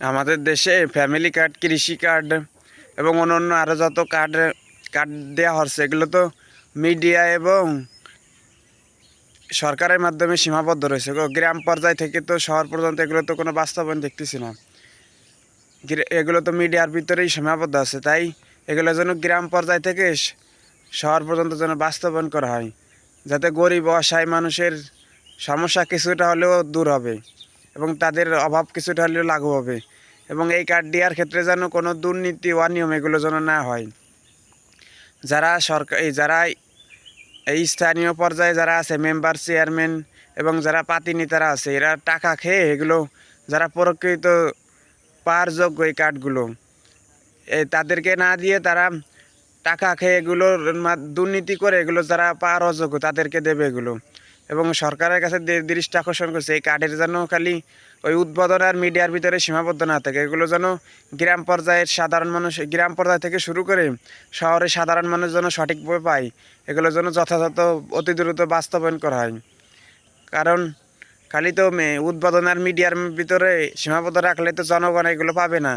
আমাদের দেশে family card, কৃষি কার্ড এবং অন্যান্য আরও যত কার্ড কার্ড দেওয়া হচ্ছে এগুলো তো মিডিয়া এবং সরকারের মাধ্যমে সীমাবদ্ধ রয়েছে। গ্রাম পর্যায় থেকে তো শহর পর্যন্ত এগুলো তো কোনো বাস্তবায়ন দেখতেছি না। এগুলো তো মিডিয়ার ভিতরেই সীমাবদ্ধ আছে, তাই এগুলো যেন গ্রাম পর্যায় থেকে শহর পর্যন্ত যেন বাস্তবায়ন করা হয়, যাতে গরিব অসহায় মানুষের সমস্যা কিছুটা হলেও দূর হবে এবং তাদের অভাব কিছুটা হলেও লাঘব হবে। এবং এই কার্ড দেওয়ার ক্ষেত্রে যেন কোনো দুর্নীতি অনিয়ম এগুলো যেন না হয়। যারা এই স্থানীয় পর্যায়ে যারা আছে, মেম্বার, চেয়ারম্যান এবং যারা পাতিনেতারা আছে, এরা টাকা খেয়ে এগুলো যারা প্রকৃত পাওয়ার যোগ্য এই কার্ডগুলো তাদেরকে না দিয়ে তারা টাকা খেয়ে এগুলোর দুর্নীতি করে এগুলো যারা পাওয়ার অযোগ্য তাদেরকে দেবে এগুলো। এবং সরকারের কাছে দৃষ্টি আকর্ষণ করছে এই কার্ডের যেন খালি ওই উদ্বোধন আর মিডিয়ার ভিতরে সীমাবদ্ধ না থাকে, এগুলো যেন গ্রাম পর্যায়ের সাধারণ মানুষ, গ্রাম পর্যায় থেকে শুরু করে শহরের সাধারণ মানুষ যেন সঠিকভাবে পায়, এগুলো যেন যথাযথ অতি দ্রুত বাস্তবায়ন করা হয়। কারণ খালি তো উদ্বোধন আর মিডিয়ার ভিতরে সীমাবদ্ধ রাখলে তো জনগণ এগুলো পাবে না।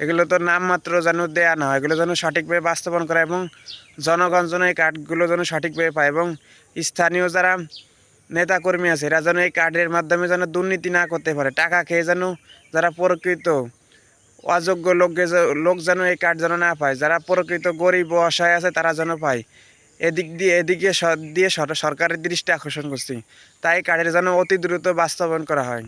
এগুলো তো নামমাত্র যেন দেয়া না হয়, এগুলো যেন সঠিকভাবে বাস্তবায়ন করা এবং জনগণ যেন এই কার্ডগুলো যেন সঠিকভাবে পায় এবং স্থানীয় যারা নেতাকর্মী আছে এরা যেন এই কার্ডের মাধ্যমে যেন দুর্নীতি না করতে পারে, টাকা খেয়ে যেন যারা প্রকৃত অযোগ্য লোক যেন এই কার্ড যেন না পায়, যারা প্রকৃত গরিব ও অসহায় আছে তারা যেন পায়। এদিকে সরকারের দৃষ্টি আকর্ষণ করছি, তাই কার্ডের যেন অতি দ্রুত বাস্তবায়ন করা হয়।